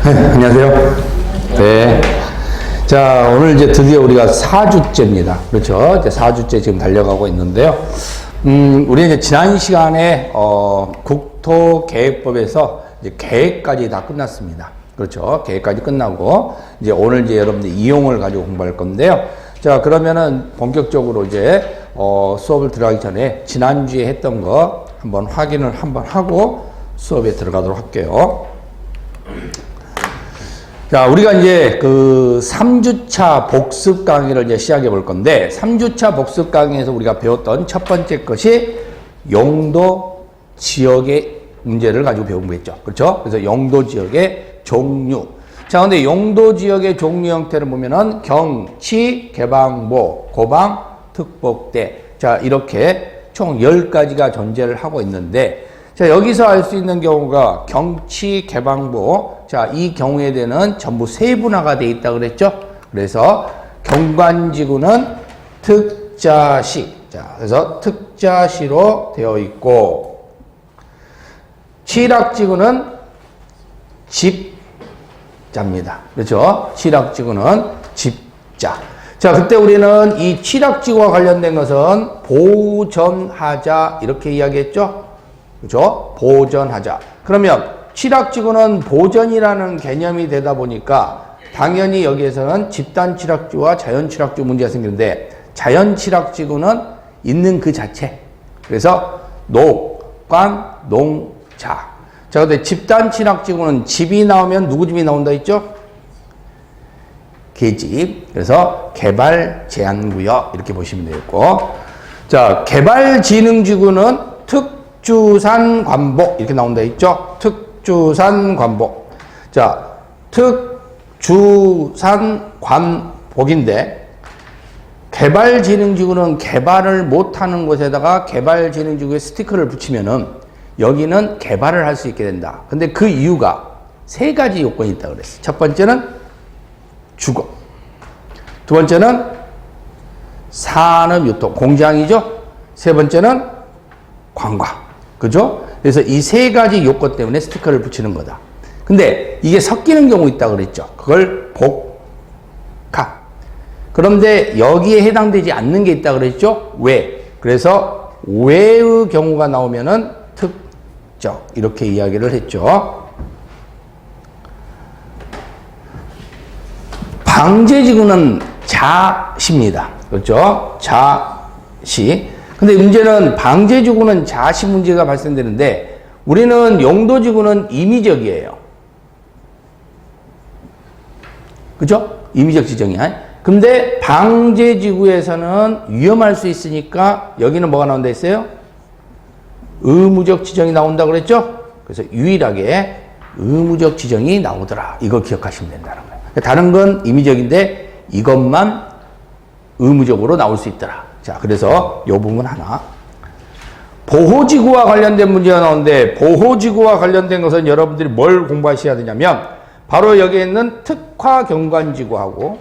안녕하세요. 네. 자, 오늘 이제 드디어 우리가 4주째입니다. 그렇죠? 이제 4주째 지금 달려가고 있는데요. 우리 이제 지난 시간에, 국토계획법에서 이제 계획까지 다 끝났습니다. 그렇죠? 계획까지 끝나고, 이제 오늘 이제 여러분들 이용을 가지고 공부할 건데요. 자, 그러면은 본격적으로 이제, 수업을 들어가기 전에 지난주에 했던 거 한번 확인을 한번 하고 수업에 들어가도록 할게요. 자, 우리가 이제 그 3주차 복습 강의를 이제 시작해 볼 건데, 3주차 복습 강의에서 우리가 배웠던 첫 번째 것이 용도 지역의 문제를 가지고 배운 거겠죠. 그렇죠? 그래서 용도 지역의 종류. 자, 근데 용도 지역의 종류 형태를 보면은 경치, 개방보, 고방, 특복대. 자, 이렇게 총 10가지가 존재를 하고 있는데, 자, 여기서 알 수 있는 경우가 경치, 개방보. 자, 이 경우에 대해서는 전부 세분화가 되어 있다 그랬죠? 그래서 경관지구는 특자시. 자, 그래서 특자시로 되어 있고, 칠학지구는 집자입니다. 그렇죠? 칠학지구는 집자. 자, 그때 우리는 이 칠학지구와 관련된 것은 보전하자 이렇게 이야기했죠? 그죠? 보전하자. 그러면 칠학지구는 보전이라는 개념이 되다 보니까 당연히 여기에서는 집단 칠학지구와 자연 칠학지구 문제가 생기는데, 자연 칠학지구는 있는 그 자체. 그래서 녹, 관, 농, 자. 자, 근데 집단 칠학지구는 집이 나오면 누구 집이 나온다 했죠? 계집. 그래서 개발 제한구역 이렇게 보시면 되겠고, 자, 개발진흥지구는 특주산 관복 이렇게 나온다 했죠? 특주산 관복. 자, 특주산 관복인데, 개발진흥지구는 개발을 못하는 곳에다가 개발진흥지구에 스티커를 붙이면은 여기는 개발을 할 수 있게 된다. 근데 그 이유가 세 가지 요건이 있다고 그랬어요. 첫 번째는 주거. 두 번째는 산업유통, 공장이죠. 세 번째는 관광. 그죠? 그래서 이 세 가지 요건 때문에 스티커를 붙이는 거다. 근데 이게 섞이는 경우 있다고 그랬죠. 그걸 복합. 그런데 여기에 해당되지 않는 게 있다고 그랬죠. 외. 그래서 외의 경우가 나오면은 특적. 이렇게 이야기를 했죠. 방제지구는 자시입니다. 그렇죠? 자시. 근데 문제는 방제지구는 자시 문제가 발생되는데, 우리는 용도지구는 임의적이에요. 그죠? 임의적 지정이야. 근데 방제지구에서는 위험할 수 있으니까 여기는 뭐가 나온다 했어요? 의무적 지정이 나온다고 그랬죠? 그래서 유일하게 의무적 지정이 나오더라. 이거 기억하시면 된다는 거예요. 다른 건 임의적인데 이것만 의무적으로 나올 수 있더라. 자, 그래서 이 부분 하나. 보호지구와 관련된 문제가 나오는데, 보호지구와 관련된 것은 여러분들이 뭘 공부하셔야 되냐면, 바로 여기에 있는 특화경관지구하고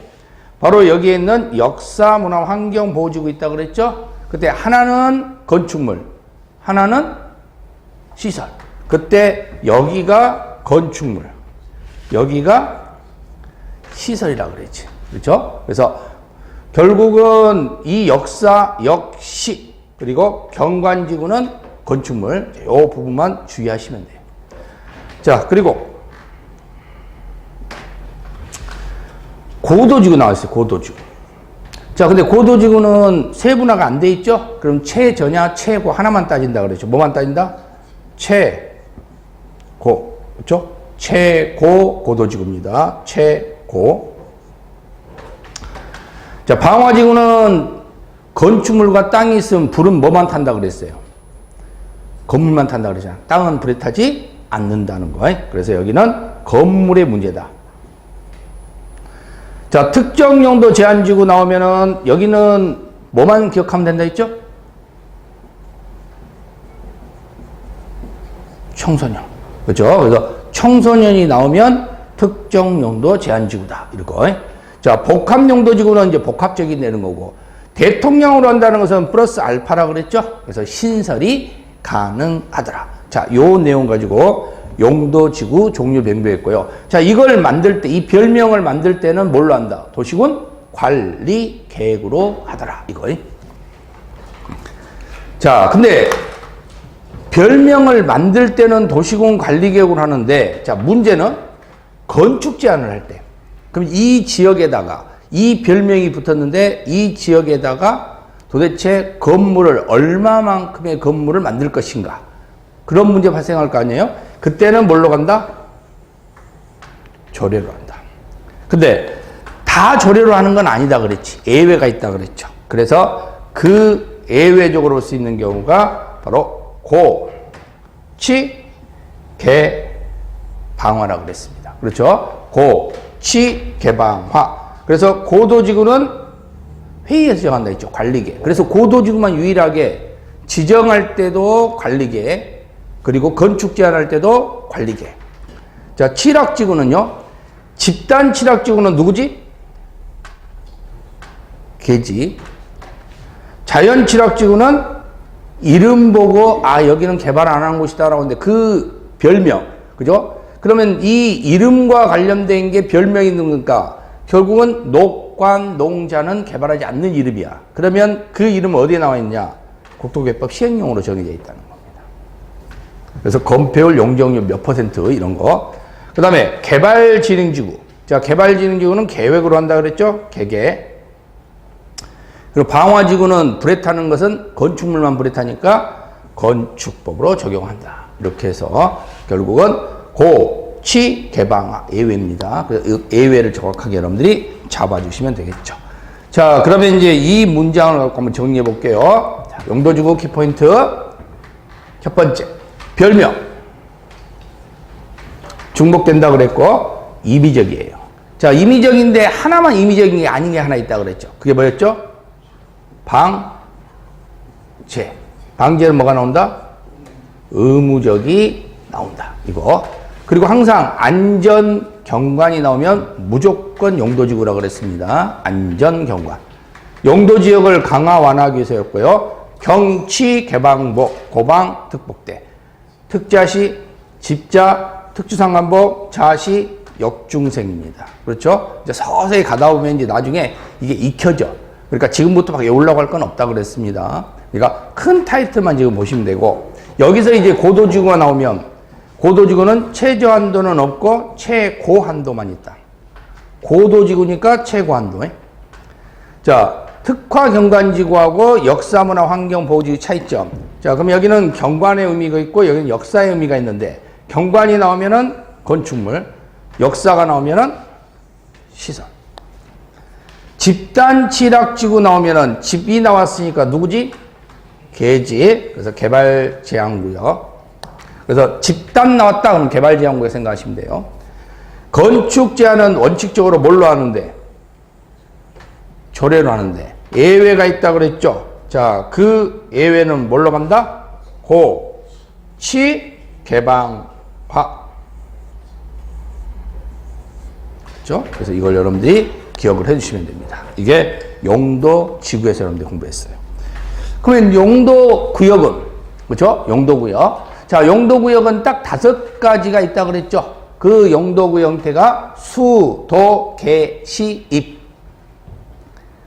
바로 여기에 있는 역사문화환경보호지구 있다고 그랬죠? 그때 하나는 건축물, 하나는 시설. 그때 여기가 건축물, 여기가 시설이라고 그랬지. 그렇죠? 그래서 결국은 이 역사, 역시, 그리고 경관지구는 건축물, 이 부분만 주의하시면 돼요. 자, 그리고 고도지구 나왔어요. 고도지구. 자, 근데 고도지구는 세분화가 안 돼 있죠? 그럼 최저냐, 최고 하나만 따진다 그랬죠. 뭐만 따진다? 최고. 그렇죠? 최고 고도지구입니다. 최고. 자, 방화지구는 건축물과 땅이 있으면 불은 뭐만 탄다 그랬어요? 건물만 탄다 그러잖아. 땅은 불에 타지 않는다는 거예요. 그래서 여기는 건물의 문제다. 자, 특정 용도 제한지구 나오면은 여기는 뭐만 기억하면 된다 했죠? 청소년. 그렇죠? 그래서 청소년이 나오면 특정 용도 제한지구다. 이거. 자, 복합용도지구는 이제 복합적이 되는 거고, 대통령으로 한다는 것은 플러스 알파라 그랬죠? 그래서 신설이 가능하더라. 자, 요 내용 가지고 용도지구 종류변경했고요. 자, 이걸 만들 때, 이 별명을 만들 때는 뭘로 한다? 도시군 관리 계획으로 하더라. 이거. 자, 근데 별명을 만들 때는 도시군 관리 계획으로 하는데, 자, 문제는 건축 제한을 할 때. 그럼 이 지역에다가 이 별명이 붙었는데 이 지역에다가 도대체 건물을 얼마만큼의 건물을 만들 것인가? 그런 문제 발생할 거 아니에요? 그때는 뭘로 간다? 조례로 한다. 근데 다 조례로 하는 건 아니다 그랬지. 예외가 있다 그랬죠. 그래서 그 예외적으로 볼 수 있는 경우가 바로 고치 개방화라고 그랬습니다. 그렇죠? 고치 개방화. 그래서 고도지구는 회의에서 정한다 했죠. 관리계. 그래서 고도지구만 유일하게 지정할 때도 관리계, 그리고 건축 제한할 때도 관리계. 자, 칠학지구는요. 집단 칠학지구는 누구지? 개지. 자연 칠학지구는 이름 보고 여기는 개발 안 한 곳이다라고 하는데 그 별명, 그죠? 그러면 이 이름과 관련된 게 별명이 있는 거니까 결국은 녹관 농자는 개발하지 않는 이름이야. 그러면 그 이름은 어디에 나와 있냐? 국토개법 시행령으로 정해져 있다는 겁니다. 그래서 건폐율, 용적률 몇 % 이런 거. 그 다음에 개발진흥지구. 자, 개발진흥지구는 계획으로 한다 그랬죠? 계계. 그리고 방화지구는 불에 타는 것은 건축물만 불에 타니까 건축법으로 적용한다. 이렇게 해서 결국은 고치 개방화 예외입니다. 그래서 예외를 정확하게 여러분들이 잡아주시면 되겠죠. 자, 그러면 이제 이 문장을 갖고 한번 정리해 볼게요. 자, 용도지구 키포인트. 첫 번째, 별명. 중복된다 그랬고, 임의적이에요. 자, 임의적인데 하나만 임의적인 게 아닌 게 하나 있다 그랬죠. 그게 뭐였죠? 방제. 방제는 뭐가 나온다? 의무적이 나온다. 이거. 그리고 항상 안전경관이 나오면 무조건 용도지구라고 그랬습니다. 안전경관. 용도지역을 강화 완화하기 위해서였고요. 경치개방복, 고방, 특복대. 특자시, 집자, 특수상관복, 자시, 역중생입니다. 그렇죠? 이제 서서히 가다 보면 이제 나중에 이게 익혀져. 그러니까 지금부터 막 외우려고 할 건 없다 그랬습니다. 그러니까 큰 타이틀만 지금 보시면 되고, 여기서 이제 고도지구가 나오면 고도지구는 최저한도는 없고 최고한도만 있다. 고도지구니까 최고한도에. 자, 특화경관지구하고 역사문화 환경보호지구 차이점. 자, 그럼 여기는 경관의 의미가 있고 여기는 역사의 의미가 있는데, 경관이 나오면은 건축물, 역사가 나오면은 시설. 집단 칠학지구 나오면은 집이 나왔으니까 누구지? 개지. 그래서 개발 제한구역. 그래서 집단 나왔다 그러면 개발 제한구역 생각하시면 돼요. 건축 제한은 원칙적으로 뭘로 하는데? 조례로 하는데. 예외가 있다 그랬죠? 자, 그 예외는 뭘로 간다? 고치 개방화. 그렇죠? 그래서 이걸 여러분들이 기억을 해주시면 됩니다. 이게 용도 지구에서 여러분들이 공부했어요. 그러면 용도 구역은, 그렇죠? 용도 구역. 자, 용도 구역은 딱 5가지가 있다 그랬죠? 그 용도 구역 형태가 수, 도, 개, 시, 입.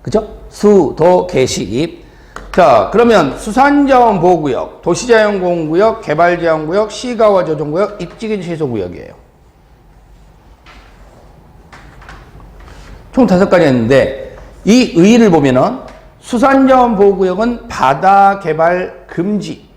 그죠? 수, 도, 개, 시, 입. 자, 그러면 수산자원 보호구역, 도시자연공원구역, 개발제한구역, 시가와 조정구역, 입지기지 최소구역이에요. 총 5가지 했는데, 이 의의를 보면은 수산자원 보호구역은 바다 개발 금지.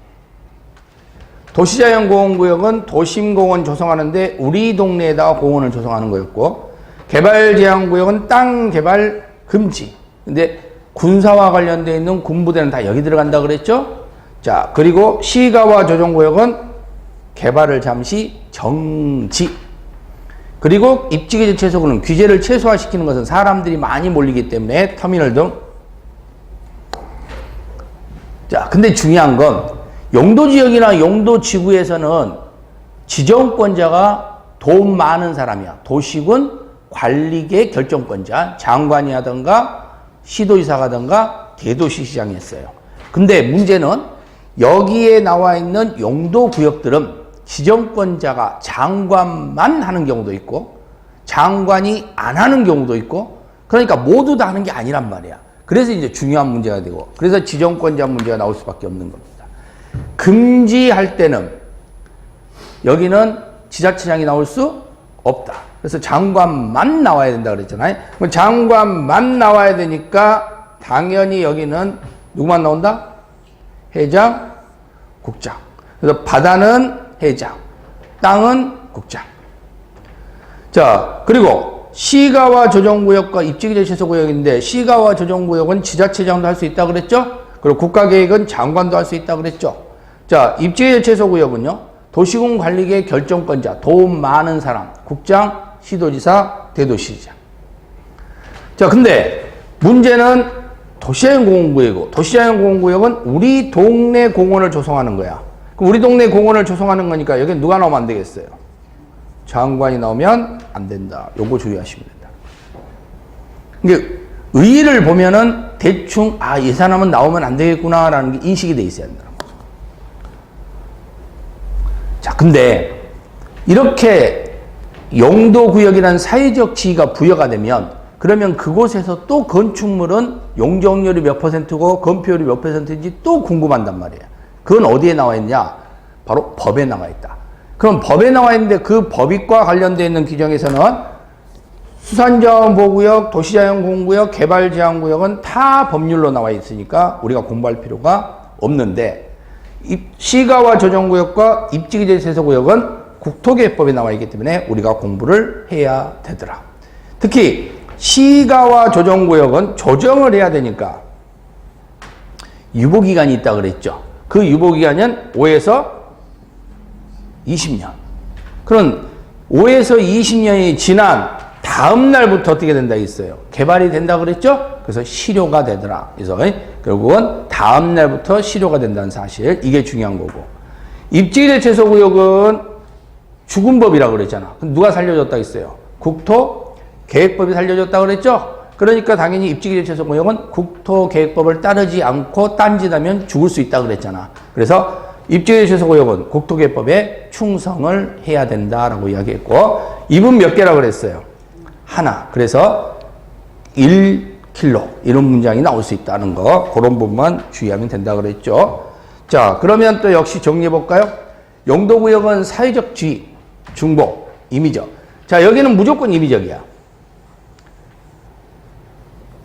도시자연공원구역은 도심공원 조성하는데 우리 동네에다가 공원을 조성하는 거였고, 개발제한구역은 땅 개발 금지. 근데 군사와 관련되어 있는 군부대는 다 여기 들어간다 그랬죠? 자, 그리고 시가와 조정구역은 개발을 잠시 정지. 그리고 입지규제 최소구는 규제를 최소화시키는 것은 사람들이 많이 몰리기 때문에 터미널 등. 자, 근데 중요한 건 용도지역이나 용도지구에서는 지정권자가 돈 많은 사람이야. 도시군 관리계 결정권자, 장관이 하던가 시도지사가 하던가 대도시시장이 했어요. 근데 문제는 여기에 나와 있는 용도구역들은 지정권자가 장관만 하는 경우도 있고 장관이 안 하는 경우도 있고 그러니까 모두 다 하는 게 아니란 말이야. 그래서 이제 중요한 문제가 되고 그래서 지정권자 문제가 나올 수밖에 없는 겁니다. 금지할 때는 여기는 지자체장이 나올 수 없다. 그래서 장관만 나와야 된다 그랬잖아요. 그럼 장관만 나와야 되니까 당연히 여기는 누구만 나온다? 회장, 국장. 그래서 바다는 회장, 땅은 국장. 자, 그리고 시가와 조정구역과 입지기재체소구역인데 시가와 조정구역은 지자체장도 할 수 있다 그랬죠? 그리고 국가계획은 장관도 할 수 있다 그랬죠? 자, 입지기재체소구역은요, 도시군 관리계 결정권자, 돈 많은 사람, 국장, 시도지사, 대도시장. 자, 근데 문제는 도시자연공원구역이고 도시자연공원구역은 우리 동네 공원을 조성하는 거야. 그럼 우리 동네 공원을 조성하는 거니까 여기 누가 나오면 안 되겠어요? 장관이 나오면 안 된다. 요거 주의하시면 된다. 이게 의의를 보면은 대충 이 사람은 나오면 안 되겠구나라는 게 인식이 돼 있어야 된다는 거죠. 자, 근데 이렇게 용도구역이라는 사회적 지위가 부여가 되면 그러면 그곳에서 또 건축물은 용적률이 몇 퍼센트고 건폐율이 몇 퍼센트인지 또 궁금한단 말이에요. 그건 어디에 나와 있냐? 바로 법에 나와 있다. 그럼 법에 나와 있는데 그 법익과 관련되어 있는 규정에서는 수산자원보호구역, 도시자연공원구역, 개발제한구역은 다 법률로 나와 있으니까 우리가 공부할 필요가 없는데 시가와 조정구역과 입지기재체소구역은 국토계획법에 나와 있기 때문에 우리가 공부를 해야 되더라. 특히 시가와 조정구역은 조정을 해야 되니까 유보기간이 있다고 그랬죠. 그 유보기간은 5에서 20년. 그럼 5에서 20년이 지난 다음 날부터 어떻게 된다 했어요? 개발이 된다 그랬죠? 그래서 실효가 되더라. 그래서 결국은 다음 날부터 실효가 된다는 사실, 이게 중요한 거고. 입지기재체소구역은 주군법이라고 그랬잖아. 그럼 누가 살려줬다 했어요? 국토계획법이 살려줬다 그랬죠? 그러니까 당연히 입지기재체소구역은 국토계획법을 따르지 않고 딴짓하면 죽을 수 있다 그랬잖아. 그래서 입지기재체소구역은 국토계획법에 충성을 해야 된다라고 이야기했고, 입은 몇 개라고 그랬어요? 하나. 그래서 1킬로 이런 문장이 나올 수 있다는 거, 그런 부분만 주의하면 된다 그랬죠. 자, 그러면 또 역시 정리해 볼까요? 용도구역은 사회적 지위, 중복, 임의적. 자, 여기는 무조건 임의적이야.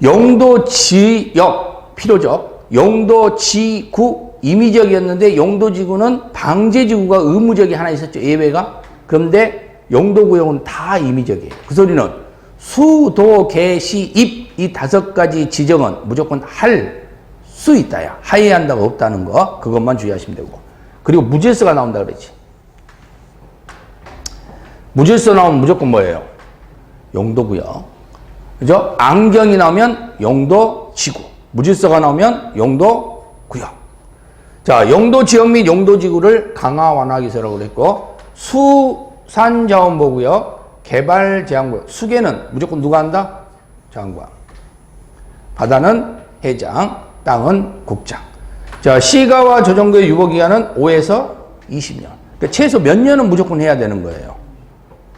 용도지역 필요적, 용도지구 임의적이었는데 용도지구는 방제지구가 의무적이 하나 있었죠. 예외가. 그런데 용도구역은 다 임의적이에요. 그 소리는 수, 도, 개, 시, 입 이 5가지 지정은 무조건 할 수 있다야. 하여야 한다고 없다는 거, 그것만 주의하시면 되고. 그리고 무질서가 나온다 그러지. 무질서 나오면 무조건 뭐예요? 용도구역. 그죠? 안경이 나오면 용도지구. 무질서가 나오면 용도구역. 자, 용도지역 및 용도지구를 강화 완화기소라고 그랬고, 수산자원보호구역, 개발제한구역. 수계는 무조건 누가 한다? 장관. 바다는 회장, 땅은 국장. 자, 시가와 조정구의 유보기간은 5에서 20년. 그러니까 최소 몇 년은 무조건 해야 되는 거예요.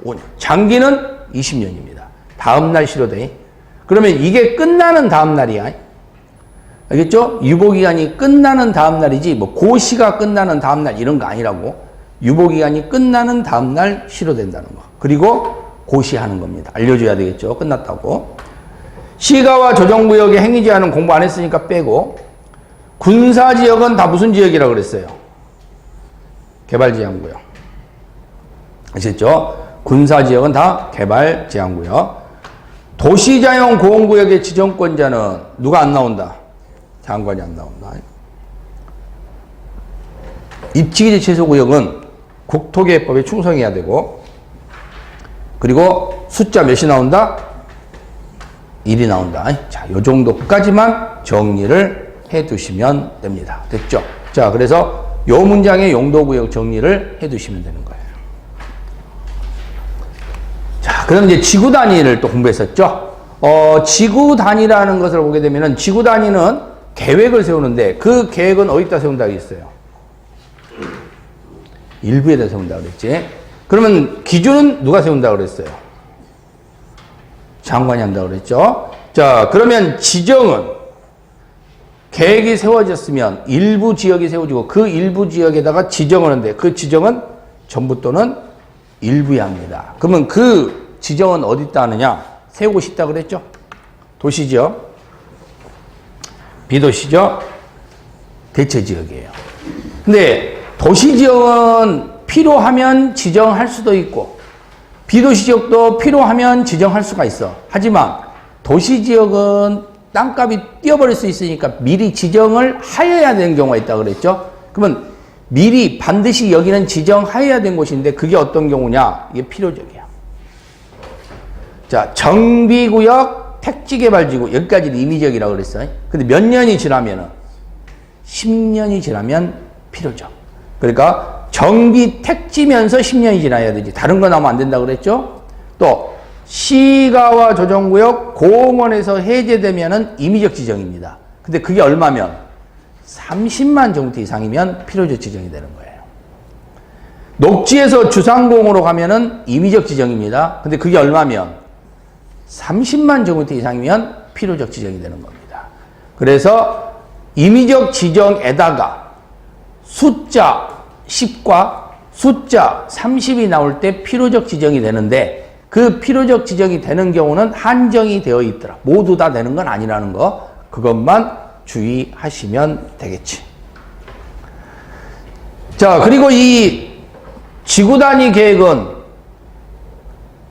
5년. 장기는 20년입니다. 다음 날 실효돼. 그러면 이게 끝나는 다음 날이야. 알겠죠? 유보기간이 끝나는 다음 날이지, 뭐, 고시가 끝나는 다음 날 이런 거 아니라고. 유보기간이 끝나는 다음 날 실효된다는 거. 그리고 고시하는 겁니다. 알려줘야 되겠죠? 끝났다고. 시가와 조정구역의 행위제한은 공부 안 했으니까 빼고, 군사지역은 다 무슨 지역이라고 그랬어요? 개발제한구역. 아셨죠? 군사지역은 다 개발제한구역. 도시자연공원구역의 지정권자는 누가 안 나온다? 장관이 안 나온다. 입지기재체소구역은 국토계획법에 충성해야 되고, 그리고 숫자 몇이 나온다? 1이 나온다. 자, 요 정도까지만 정리를 해 두시면 됩니다. 됐죠? 자, 그래서 요 문장의 용도구역 정리를 해 두시면 되는 거예요. 자, 그럼 이제 지구 단위를 또 공부했었죠? 지구 단위라는 것을 보게 되면은 지구 단위는 계획을 세우는데 그 계획은 어디다 세운다고 했어요? 일부에다 세운다 그랬지. 그러면 기준은 누가 세운다 그랬어요? 장관이 한다 그랬죠. 자, 그러면 지정은 계획이 세워졌으면 일부 지역이 세워지고 그 일부 지역에다가 지정을 하는데 그 지정은 전부 또는 일부에 합니다. 그러면 그 지정은 어디다 하느냐? 세우고 싶다 그랬죠? 도시죠? 비도시죠? 대체지역이에요. 근데 도시지역은 필요하면 지정할 수도 있고 비도시지역도 필요하면 지정할 수가 있어. 하지만 도시지역은 땅값이 뛰어버릴 수 있으니까 미리 지정을 하여야 되는 경우가 있다 그랬죠. 그러면 미리 반드시 여기는 지정하여야 되는 곳인데 그게 어떤 경우냐? 이게 필요적이야. 자, 정비구역, 택지개발지구 여기까지는 임의적이라고 그랬어요. 근데 몇 년이 지나면은 10년이 지나면 필요적. 그러니까 정비 택지면서 10년이 지나야 되지. 다른 거 나오면 안 된다고 그랬죠? 또 시가와 조정구역 공원에서 해제되면은 임의적 지정입니다. 근데 그게 얼마면? 30만 제곱미터 이상이면 필요적 지정이 되는 거예요. 녹지에서 주상공으로 가면은 임의적 지정입니다. 근데 그게 얼마면? 30만 제곱미터 이상이면 필요적 지정이 되는 겁니다. 그래서 임의적 지정에다가 숫자 10과 숫자 30이 나올 때 필요적 지정이 되는데 그 필요적 지정이 되는 경우는 한정이 되어 있더라. 모두 다 되는 건 아니라는 거. 그것만 주의하시면 되겠지. 자, 그리고 이 지구 단위 계획은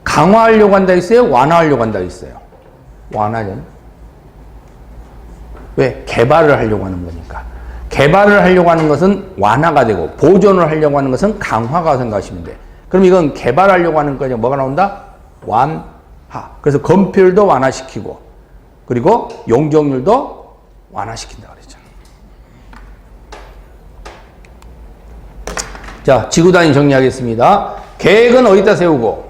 강화하려고 한다 했어요? 완화하려고 한다 했어요? 완화죠. 왜? 개발을 하려고 하는 거니까. 개발을 하려고 하는 것은 완화가 되고 보존을 하려고 하는 것은 강화가 생각하시면 돼. 그럼 이건 개발하려고 하는 거죠. 뭐가 나온다? 완화. 그래서 건폐율도 완화시키고 그리고 용적률도 완화시킨다 그랬잖아. 자, 지구 단위 정리하겠습니다. 계획은 어디다 세우고?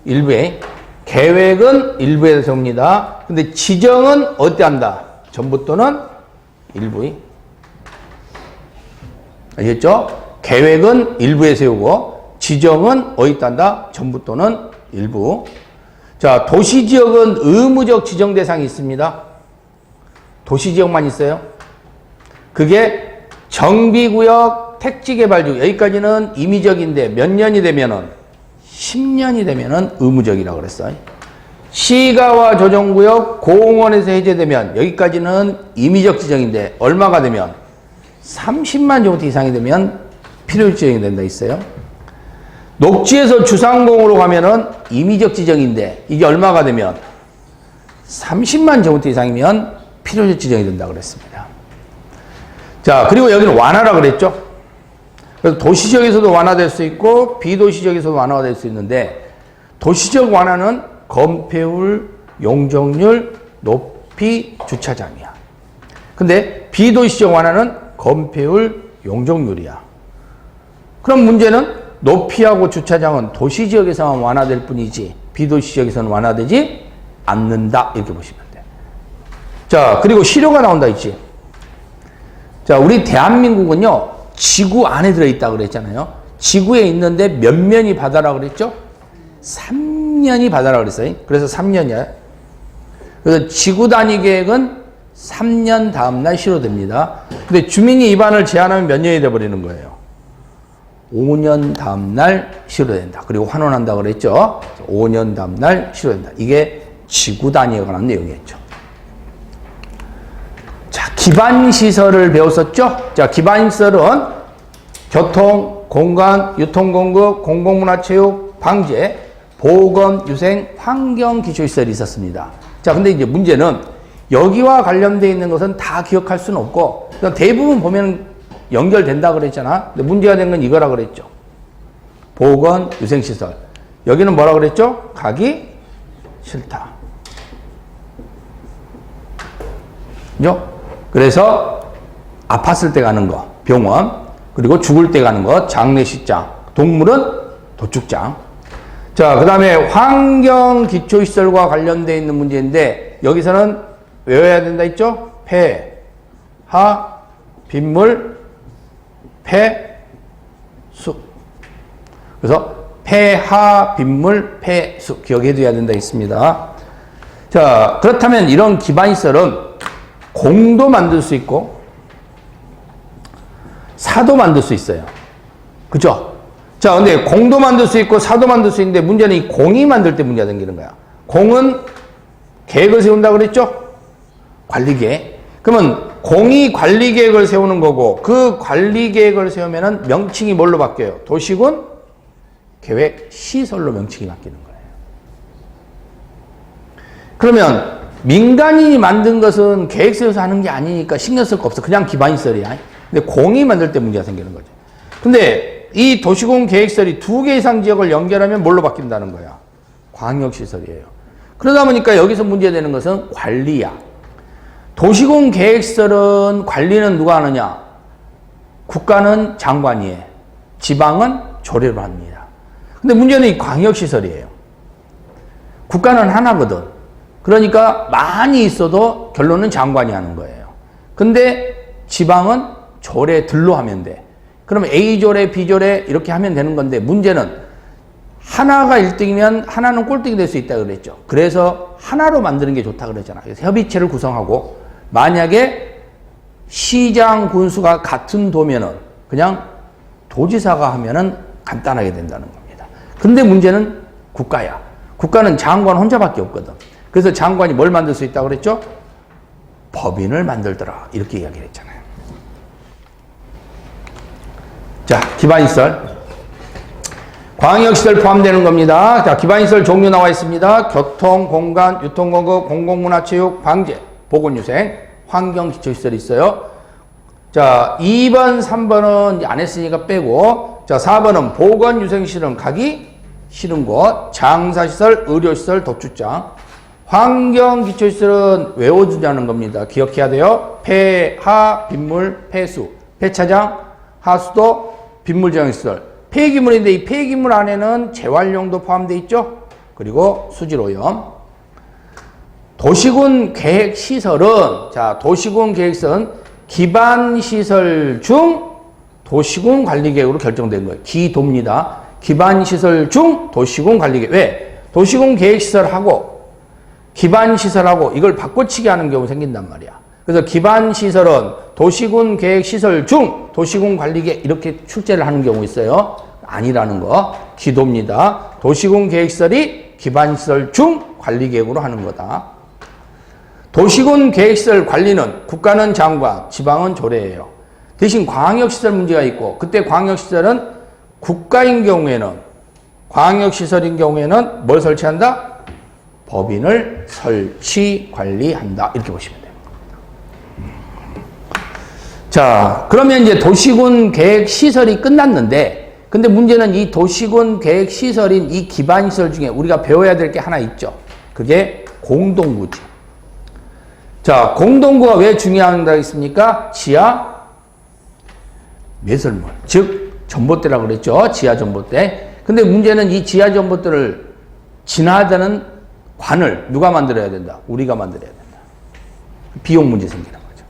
일부에. 계획은 일부에 세웁니다. 근데 지정은 어디 한다? 전부 또는 일부에. 알겠죠? 계획은 일부에 세우고 지정은 어디다 한다? 전부 또는 일부. 자, 도시지역은 의무적 지정 대상이 있습니다. 도시지역만 있어요. 그게 정비구역, 택지개발지구 여기까지는 임의적인데 몇 년이 되면은 10년이 되면은 의무적이라고 그랬어요. 시가와 조정구역, 공원에서 해제되면 여기까지는 임의적 지정인데 얼마가 되면 30만 제곱미터 이상이 되면 필요적 지정이 된다 있어요. 녹지에서 주상공으로 가면은 임의적 지정인데 이게 얼마가 되면 30만 제곱미터 이상이면 필요적 지정이 된다 그랬습니다. 자, 그리고 여기는 완화라 그랬죠. 그래서 도시지역에서도 완화될 수 있고 비도시지역에서도 완화가 될 수 있는데 도시지역 완화는 건폐율, 용적률, 높이, 주차장이야. 근데 비도시지역 완화는 건폐율, 용적률이야. 그럼 문제는 높이하고 주차장은 도시지역에서만 완화될 뿐이지 비도시지역에서는 완화되지 않는다. 이렇게 보시면 돼. 자, 그리고 시료가 나온다 있지. 자, 우리 대한민국은요 지구 안에 들어있다 그랬잖아요. 지구에 있는데 몇 년이 바다라 그랬죠? 3년이 바다라 그랬어요. 그래서 3년이야. 그래서 지구 단위 계획은 3년 다음 날 실효됩니다. 근데 주민이 위반을 제한하면 몇 년이 돼버리는 거예요? 5년 다음 날 실효된다. 그리고 환원한다 그랬죠? 5년 다음 날 실효된다. 이게 지구 단위에 관한 내용이었죠. 자, 기반시설을 배웠었죠? 자, 기반시설은 교통, 공간, 유통공급, 공공문화체육, 방제, 보건, 유생, 환경기초시설이 있었습니다. 자, 근데 이제 문제는 여기와 관련되어 있는 것은 다 기억할 수는 없고 대부분 보면 연결된다 그랬잖아. 근데 문제가 된 건 이거라 그랬죠. 보건, 유생시설. 여기는 뭐라 그랬죠? 가기 싫다. 그죠? 그래서 아팠을 때 가는 거, 병원, 그리고 죽을 때 가는 거, 장례식장, 동물은 도축장. 자, 그 다음에 환경기초시설과 관련되어 있는 문제인데 여기서는 외워야 된다 했죠? 폐, 하, 빗물, 폐, 수. 그래서 폐하, 빗물, 폐수 기억해 둬야 된다 있습니다. 자, 그렇다면 이런 기반시설은 공도 만들 수 있고 사도 만들 수 있어요. 그죠? 자, 근데 공도 만들 수 있고 사도 만들 수 있는데 문제는 이 공이 만들 때 문제가 생기는 거야. 공은 계획을 세운다고 그랬죠? 관리계획. 그러면 공이 관리계획을 세우는 거고 그 관리계획을 세우면은 명칭이 뭘로 바뀌어요? 도시군 계획 시설로 명칭이 바뀌는 거예요. 그러면 민간인이 만든 것은 계획 세워서 하는 게 아니니까 신경 쓸 거 없어. 그냥 기반시설이야. 근데 공이 만들 때 문제가 생기는 거죠. 근데 이 도시군 계획설이 2개 이상 지역을 연결하면 뭘로 바뀐다는 거야? 광역시설이에요. 그러다 보니까 여기서 문제되는 것은 관리야. 도시군 계획설은 관리는 누가 하느냐? 국가는 장관이 해. 지방은 조례로 합니다. 근데 문제는 이 광역시설이에요. 국가는 하나거든. 그러니까 많이 있어도 결론은 장관이 하는 거예요. 근데 지방은 조례들로 하면 돼. 그러면 A조례, B조례 이렇게 하면 되는 건데 문제는 하나가 1등이면 하나는 꼴등이 될 수 있다 그랬죠. 그래서 하나로 만드는 게 좋다 그랬잖아. 그래서 협의체를 구성하고 만약에 시장 군수가 같은 도면은 그냥 도지사가 하면은 간단하게 된다는 겁니다. 근데 문제는 국가야. 국가는 장관 혼자밖에 없거든. 그래서 장관이 뭘 만들 수 있다고 그랬죠? 법인을 만들더라. 이렇게 이야기를 했잖아요. 자, 기반시설. 광역시설 포함되는 겁니다. 자, 기반시설 종류 나와 있습니다. 교통, 공간, 유통공급, 공공문화체육, 방제, 보건유생, 환경기초시설이 있어요. 자, 2번, 3번은 안 했으니까 빼고, 자, 4번은 보건유생시설은 가기 싫은 곳, 장사시설, 의료시설, 도축장, 환경기초시설은 외워주자는 겁니다. 기억해야 돼요. 폐하, 빗물, 폐수, 폐차장, 하수도, 빗물저장시설. 폐기물인데 이 폐기물 안에는 재활용도 포함되어 있죠. 그리고 수질오염. 도시군 계획시설은, 자, 도시군 계획시설은 기반시설 중 도시군 관리계획으로 결정된 거예요. 기도입니다. 기반시설 중 도시군 관리계획. 왜? 도시군 계획시설하고 기반시설하고 이걸 바꿔치기 하는 경우 생긴단 말이야. 그래서 기반시설은 도시군 계획시설 중 도시군 관리계획 이렇게 출제를 하는 경우 있어요. 아니라는 거. 기도입니다. 도시군 계획시설이 기반시설 중 관리계획으로 하는 거다. 도시군 계획시설 관리는 국가는 장관, 지방은 조례예요. 대신 광역시설 문제가 있고 그때 광역시설은 국가인 경우에는 광역시설인 경우에는 뭘 설치한다? 법인을 설치, 관리한다. 이렇게 보시면 돼요. 자, 그러면 이제 도시군 계획 시설이 끝났는데, 근데 문제는 이 도시군 계획 시설인 이 기반시설 중에 우리가 배워야 될 게 하나 있죠. 그게 공동구지. 자, 공동구가 왜 중요하다고 했습니까? 지하 매설물. 즉, 전봇대라고 그랬죠. 지하 전봇대. 근데 문제는 이 지하 전봇대를 지나다는 관을 누가 만들어야 된다? 우리가 만들어야 된다. 비용 문제 생기는 거죠.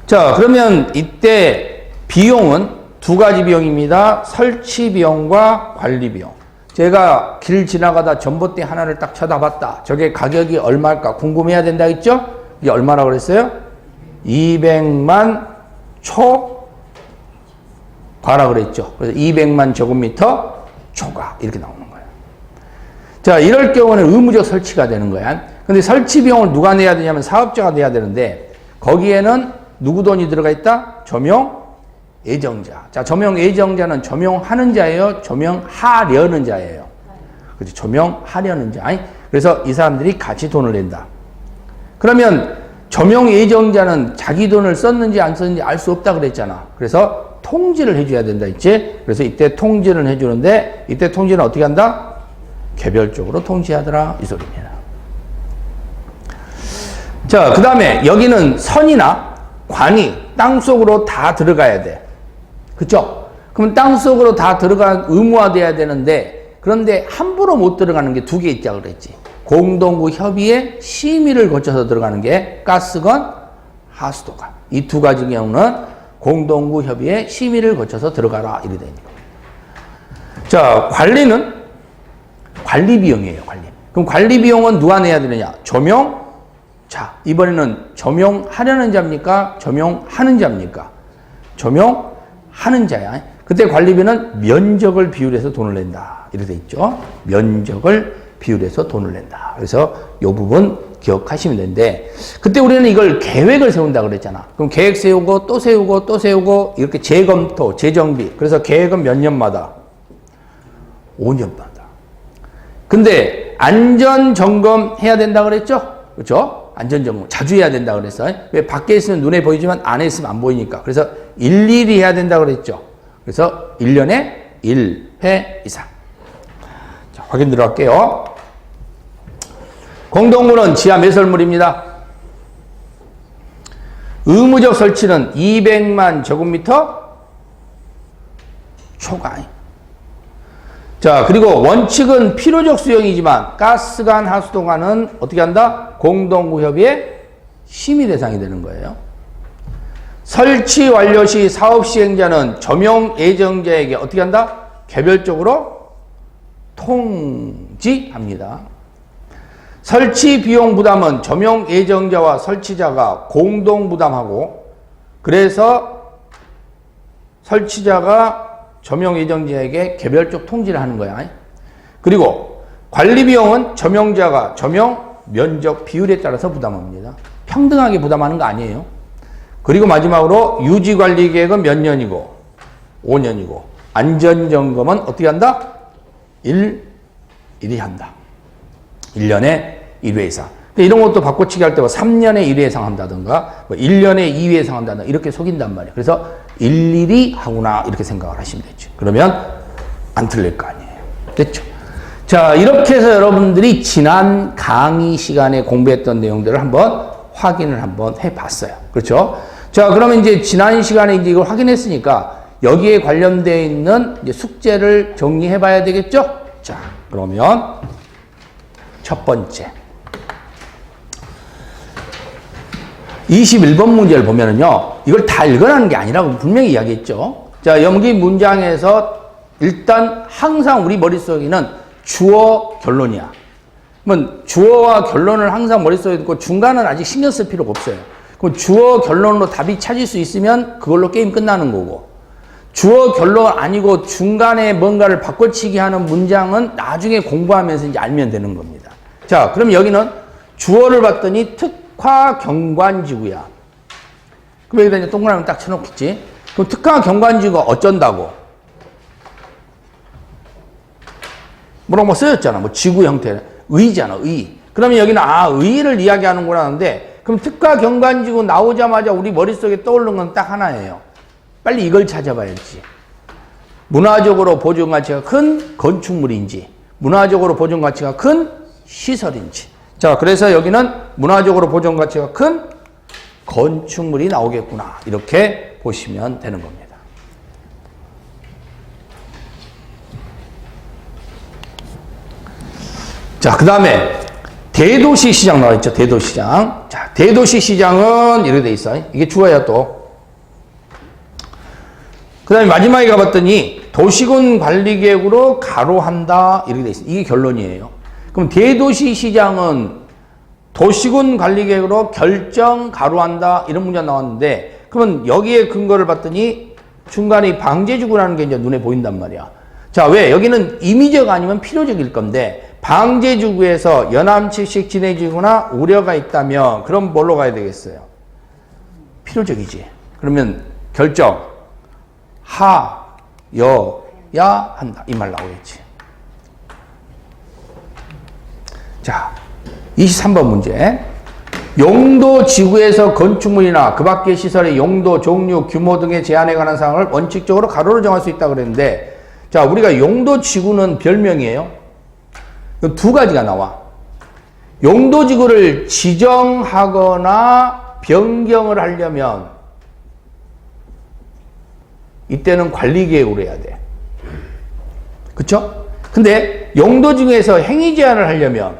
자, 그러면 이때 비용은 두 가지 비용입니다. 설치 비용과 관리 비용. 제가 길 지나가다 전봇대 하나를 딱 쳐다봤다. 저게 가격이 얼마일까 궁금해야 된다 했죠? 이게 얼마라고 그랬어요? 200만 초과라 그랬죠. 그래서 200만 제곱미터 초과 이렇게 나오는 거예요. 자, 이럴 경우는 의무적 설치가 되는 거야. 근데 설치 비용을 누가 내야 되냐면 사업자가 내야 되는데 거기에는 누구 돈이 들어가 있다? 조명 예정자. 자, 조명 예정자는 조명하는 자예요? 조명하려는 자예요? 그렇지, 조명하려는 자. 그래서 이 사람들이 같이 돈을 낸다. 그러면 조명 예정자는 자기 돈을 썼는지 안 썼는지 알 수 없다 그랬잖아. 그래서 통지를 해줘야 된다 했지? 그래서 이때 통지를 해주는데 이때 통지는 어떻게 한다? 개별적으로 통지하더라 이 소리입니다. 자, 그 다음에 여기는 선이나 관이 땅속으로 다 들어가야 돼. 그쵸? 그럼 땅속으로 다 들어가 의무화돼야 되는데 그런데 함부로 못 들어가는 게 두 개 있다고 그랬지. 공동구 협의에 심의를 거쳐서 들어가는 게 가스건, 하수도건. 이 두 가지 경우는 공동구 협의에 심의를 거쳐서 들어가라 이래 되는 겁니다. 자, 관리는 관리 비용이에요, 관리. 그럼 관리 비용은 누가 내야 되느냐? 조명. 자, 이번에는 조명하려는 자입니까? 조명하는 자입니까? 조명하는 자야. 그때 관리비는 면적을 비율해서 돈을 낸다. 이렇게 돼 있죠. 면적을 비율해서 돈을 낸다. 그래서 이 부분 기억하시면 되는데, 그때 우리는 이걸 계획을 세운다 그랬잖아. 그럼 계획 세우고 또 세우고 또 세우고 이렇게 재검토, 재정비. 그래서 계획은 몇 년마다? 5년마다. 근데 안전점검 해야 된다 그랬죠? 그렇죠? 안전점검 자주 해야 된다 그랬어. 왜? 밖에 있으면 눈에 보이지만 안에 있으면 안 보이니까. 그래서 일일이 해야 된다 그랬죠. 그래서 1년에 1회 이상. 자, 확인 들어갈게요. 공동물은 지하 매설물입니다. 의무적 설치는 200만 제곱미터 초과. 자, 그리고 원칙은 필요적 수용이지만 가스관, 하수도관은 어떻게 한다? 공동구협의 심의 대상이 되는 거예요. 설치 완료 시 사업 시행자는 조명 예정자에게 어떻게 한다? 개별적으로 통지합니다. 설치 비용 부담은 조명 예정자와 설치자가 공동 부담하고, 그래서 설치자가 조명 예정자에게 개별적 통지를 하는 거야. 그리고 관리 비용은 조명자가 조명 면적 비율에 따라서 부담합니다. 평등하게 부담하는 거 아니에요. 그리고 마지막으로 유지 관리 계획은 몇 년이고? 5년이고. 안전 점검은 어떻게 한다? 1회 한다. 1년에 1회 이상. 이런 것도 바꿔치기 할 때 3년에 1회 이상 한다든가, 1년에 2회 이상 한다든가, 이렇게 속인단 말이에요. 그래서 일일이 하구나, 이렇게 생각을 하시면 되죠. 그러면 안 틀릴 거 아니에요. 됐죠? 자, 이렇게 해서 여러분들이 지난 강의 시간에 공부했던 내용들을 한번 확인을 한번 해 봤어요. 그렇죠? 자, 그러면 이제 지난 시간에 이제 이걸 확인했으니까 여기에 관련되어 있는 이제 숙제를 정리해 봐야 되겠죠? 자, 그러면 첫 번째. 21번 문제를 보면은요, 이걸 다 읽으라는 게 아니라고 분명히 이야기했죠. 자, 여기 문장에서 일단 항상 우리 머릿속에는 주어, 결론이야. 그러면 주어와 결론을 항상 머릿속에 두고 중간은 아직 신경 쓸 필요가 없어요. 그럼 주어, 결론으로 답이 찾을 수 있으면 그걸로 게임 끝나는 거고, 주어, 결론 아니고 중간에 뭔가를 바꿔치기 하는 문장은 나중에 공부하면서 이제 알면 되는 겁니다. 자, 그럼 여기는 주어를 봤더니 특화 경관지구야. 그럼 여기다 이제 동그라미 딱 쳐놓겠지. 그럼 특화 경관지구가 어쩐다고? 뭐라고 뭐 쓰였잖아. 뭐 지구 형태는. 의잖아, 의. 그러면 여기는 의를 이야기하는구나 하는데, 그럼 특화 경관지구 나오자마자 우리 머릿속에 떠오르는 건 딱 하나예요. 빨리 이걸 찾아봐야지. 문화적으로 보존 가치가 큰 건축물인지, 문화적으로 보존 가치가 큰 시설인지. 자, 그래서 여기는 문화적으로 보존 가치가 큰 건축물이 나오겠구나. 이렇게 보시면 되는 겁니다. 자, 그 다음에 대도시 시장 나와 있죠. 대도시장. 자, 대도시 시장은 이렇게 돼 있어. 이게 주어야 또. 그 다음에 마지막에 가봤더니 도시군 관리계획으로 가로한다. 이렇게 돼 있어. 이게 결론이에요. 그럼 대도시 시장은 도시군 관리계획으로 결정 가로한다. 이런 문제 나왔는데, 그러면 여기에 근거를 봤더니 중간에 방제지구라는 게 이제 눈에 보인단 말이야. 자, 왜? 여기는 임의적 아니면 필요적일 건데, 방제지구에서 연암측식 진해지거나 우려가 있다면 그럼 뭘로 가야 되겠어요? 필요적이지. 그러면 결정 하여야 한다. 이 말 나오겠지. 자, 23번 문제. 용도 지구에서 건축물이나 그 밖의 시설의 용도, 종류, 규모 등의 제한에 관한 사항을 원칙적으로 가로로 정할 수 있다고 그랬는데, 자, 우리가 용도 지구는 별명이에요. 두 가지가 나와. 용도 지구를 지정하거나 변경을 하려면 이때는 관리계획으로 해야 돼. 그쵸? 근데 용도 지구에서 행위 제한을 하려면,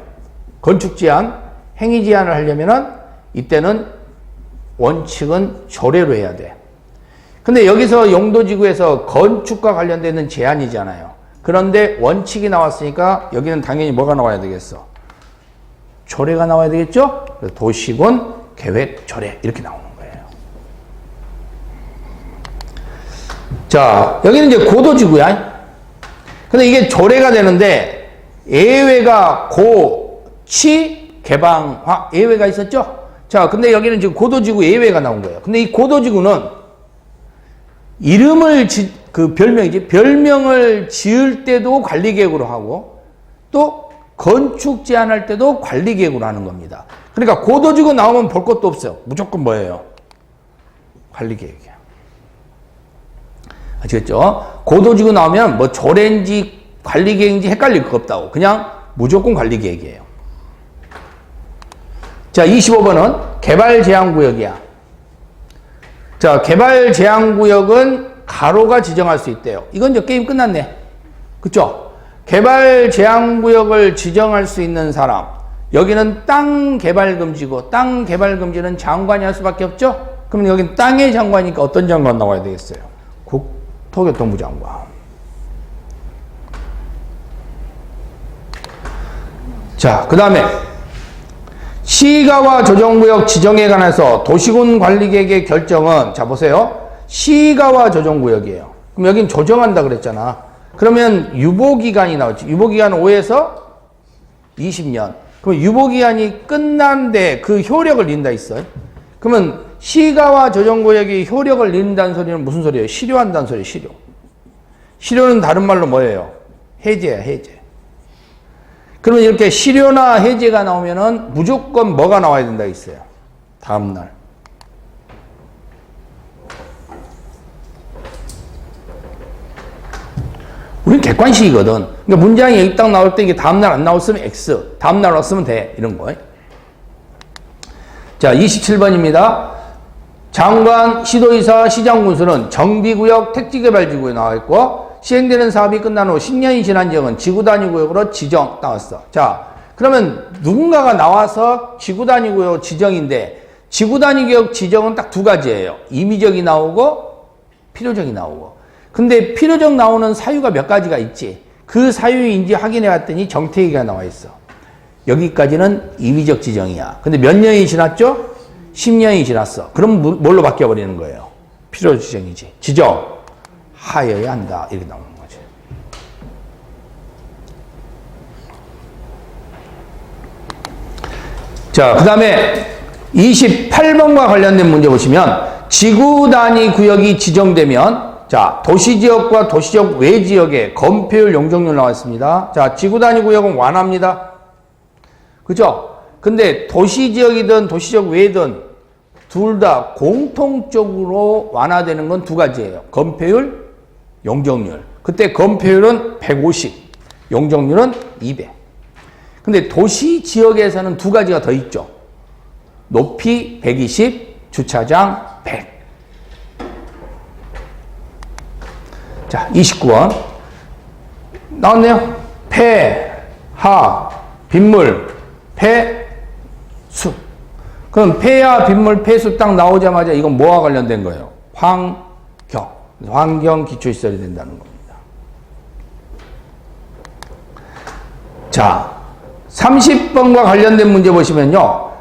건축 제한, 행위 제한을 하려면은 이때는 원칙은 조례로 해야 돼. 근데 여기서 용도 지구에서 건축과 관련되는 제한이잖아요. 그런데 원칙이 나왔으니까 여기는 당연히 뭐가 나와야 되겠어? 조례가 나와야 되겠죠? 그래서 도시군 계획 조례 이렇게 나오는 거예요. 자, 여기는 이제 고도지구야. 근데 이게 조례가 되는데 예외가 고치 개방화 예외가 있었죠? 자, 근데 여기는 지금 고도지구 예외가 나온 거예요. 근데 이 고도지구는 이름을 별명이지. 별명을 지을 때도 관리계획으로 하고 또 건축 제한할 때도 관리계획으로 하는 겁니다. 그러니까 고도지구 나오면 볼 것도 없어요. 무조건 뭐예요? 관리계획이야. 아시겠죠? 고도지구 나오면 뭐 조례인지 관리계획인지 헷갈릴 거 없다고. 그냥 무조건 관리계획이에요. 자, 25번은 개발제한구역이야. 자, 개발제한구역은 가로가 지정할 수 있대요. 이건 이제 게임 끝났네. 그쵸? 개발제한구역을 지정할 수 있는 사람. 여기는 땅 개발금지고, 땅 개발금지는 장관이 할 수밖에 없죠? 그럼 여기는 땅의 장관이니까 어떤 장관 나와야 되겠어요? 국토교통부 장관. 자, 그 다음에 시가와 조정구역 지정에 관해서 도시군 관리계획의 결정은, 자 보세요. 시가와 조정구역이에요. 그럼 여긴 조정한다 그랬잖아. 그러면 유보기간이 나오지. 유보기간은 5에서 20년. 그럼 유보기간이 끝난데 그 효력을 린다 있어요. 그러면 시가와 조정구역이 효력을 린다는 소리는 무슨 소리예요? 실효한다는 소리예요. 실효. 실효는 다른 말로 뭐예요? 해제야, 해제. 그러면 이렇게 실효나 해제가 나오면은 무조건 뭐가 나와야 된다 있어요. 다음날. 우린 객관식이거든. 그러니까 문장이 여기 딱 나올 때 이게 다음날 안 나왔으면 X, 다음날 왔으면 돼. 이런 거예요. 자, 27번입니다. 장관, 시도의사, 시장군수는 정비구역, 택지개발지구에 나와 있고, 시행되는 사업이 끝난 후 10년이 지난 지역은 지구단위구역으로 지정 나왔어. 자, 그러면 누군가가 나와서 지구단위구역 지정인데, 지구단위구역 지정은 딱 두 가지예요. 임의적이 나오고, 필요적이 나오고. 근데 필요적 나오는 사유가 몇 가지가 있지. 그 사유인지 확인해 봤더니 정태기가 나와 있어. 여기까지는 임의적 지정이야. 근데 몇 년이 지났죠? 10년이 지났어. 그럼 뭘로 바뀌어버리는 거예요? 필요 지정이지. 지정 하여야 한다. 이렇게 나오는 거지. 자, 그 다음에 28번과 관련된 문제 보시면 지구 단위 구역이 지정되면 자, 도시지역과 도시지역 외지역에 건폐율, 용적률 나왔습니다. 자, 지구 단위 구역은 완화입니다. 그죠? 근데 도시지역이든 도시지역 외든 둘 다 공통적으로 완화되는 건 두 가지예요. 건폐율, 용적률. 그때 건폐율은 150, 용적률은 200. 근데 도시지역에서는 두 가지가 더 있죠. 높이 120, 주차장 100. 자, 29번. 나왔네요. 폐, 하, 빗물, 폐, 수. 그럼 폐야, 빗물, 폐수 딱 나오자마자 이건 뭐와 관련된 거예요? 환경. 환경 기초시설이 된다는 겁니다. 자, 30번과 관련된 문제 보시면요.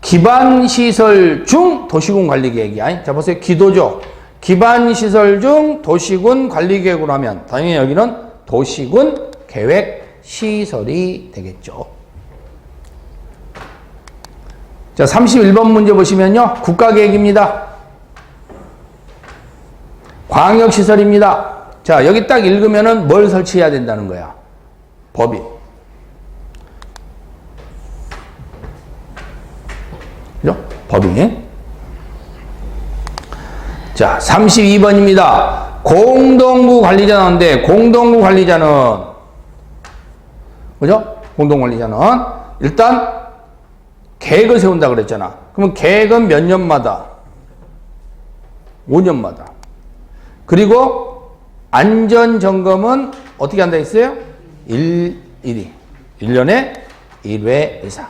기반시설 중 도시군 관리계획이야. 자, 보세요. 기도죠. 기반시설 중 도시군 관리계획으로 하면 당연히 여기는 도시군 계획시설이 되겠죠. 자, 31번 문제 보시면요. 국가계획입니다. 광역시설입니다. 자, 여기 딱 읽으면은 뭘 설치해야 된다는 거야? 법인. 그죠? 법인. 자, 32번입니다. 공동구 관리자 나오는데, 공동구 관리자는, 그죠? 공동관리자는, 일단, 계획을 세운다 그랬잖아. 그러면 계획은 몇 년마다? 5년마다. 그리고, 안전점검은 어떻게 한다 했어요? 1년에 1회 이상.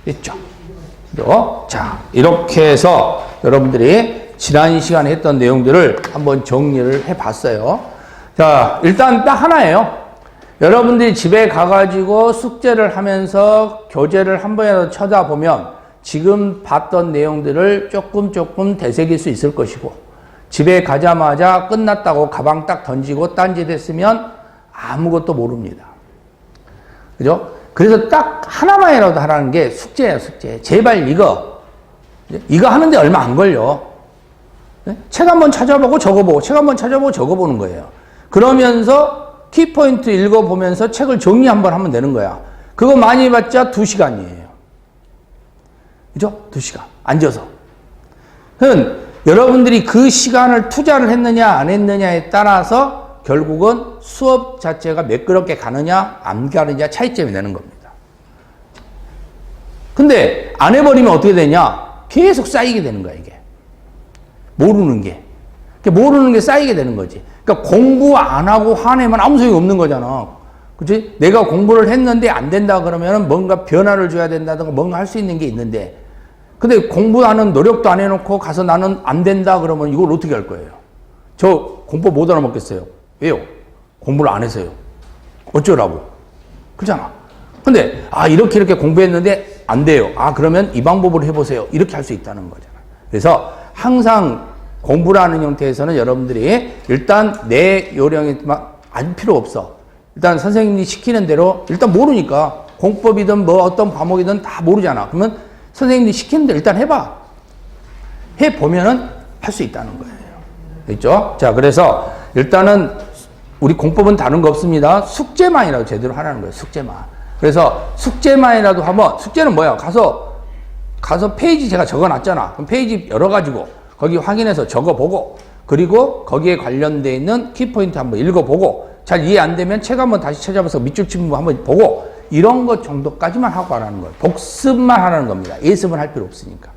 있죠? 자, 이렇게 해서 여러분들이 지난 시간에 했던 내용들을 한번 정리를 해 봤어요. 자, 일단 딱 하나예요. 여러분들이 집에 가가지고 숙제를 하면서 교재를 한 번이라도 쳐다보면 지금 봤던 내용들을 조금 되새길 수 있을 것이고, 집에 가자마자 끝났다고 가방 딱 던지고 딴짓했으면 아무것도 모릅니다. 그죠? 그래서 딱 하나만이라도 하라는 게 숙제예요, 숙제. 제발 이거 하는데 얼마 안 걸려. 책 한번 찾아보고 적어보고, 책 한번 찾아보고 적어보는 거예요. 그러면서 키포인트 읽어보면서 책을 정리 한번 하면 되는 거야. 그거 많이 해봤자 2시간이에요. 그죠? 2시간. 앉아서. 그럼 여러분들이 그 시간을 투자를 했느냐, 안 했느냐에 따라서 결국은 수업 자체가 매끄럽게 가느냐, 안 가느냐 차이점이 되는 겁니다. 근데 안 해버리면 어떻게 되냐? 계속 쌓이게 되는 거야, 이게. 모르는 게. 모르는 게 쌓이게 되는 거지. 그러니까 공부 안 하고 화내면 아무 소용이 없는 거잖아. 그치? 내가 공부를 했는데 안 된다 그러면 뭔가 변화를 줘야 된다든가 뭔가 할 수 있는 게 있는데, 근데 공부하는 노력도 안 해놓고 가서 나는 안 된다 그러면 이걸 어떻게 할 거예요? 저 공부 못 알아먹겠어요. 왜요? 공부를 안 해서요. 어쩌라고? 그렇잖아. 근데 이렇게 공부했는데 안 돼요. 그러면 이 방법으로 해보세요. 이렇게 할 수 있다는 거잖아. 그래서 항상 공부라는 형태에서는 여러분들이 일단 내 요령이 막 알 필요 없어. 일단 선생님이 시키는 대로 일단 모르니까 공법이든 뭐 어떤 과목이든 다 모르잖아. 그러면 선생님이 시키는 대로 일단 해봐. 해보면은 할 수 있다는 거예요. 됐죠? 자, 그래서 일단은 우리 공법은 다른 거 없습니다. 숙제만이라도 제대로 하라는 거예요. 숙제만. 그래서 숙제만이라도 한번, 숙제는 뭐야? 가서 페이지 제가 적어놨잖아. 그럼 페이지 열어가지고 거기 확인해서 적어보고, 그리고 거기에 관련되어 있는 키포인트 한번 읽어보고, 잘 이해 안 되면 책 한번 다시 찾아봐서 밑줄 친 부분 한번 보고, 이런 것 정도까지만 하고 하라는 거예요. 복습만 하라는 겁니다. 예습은 할 필요 없으니까.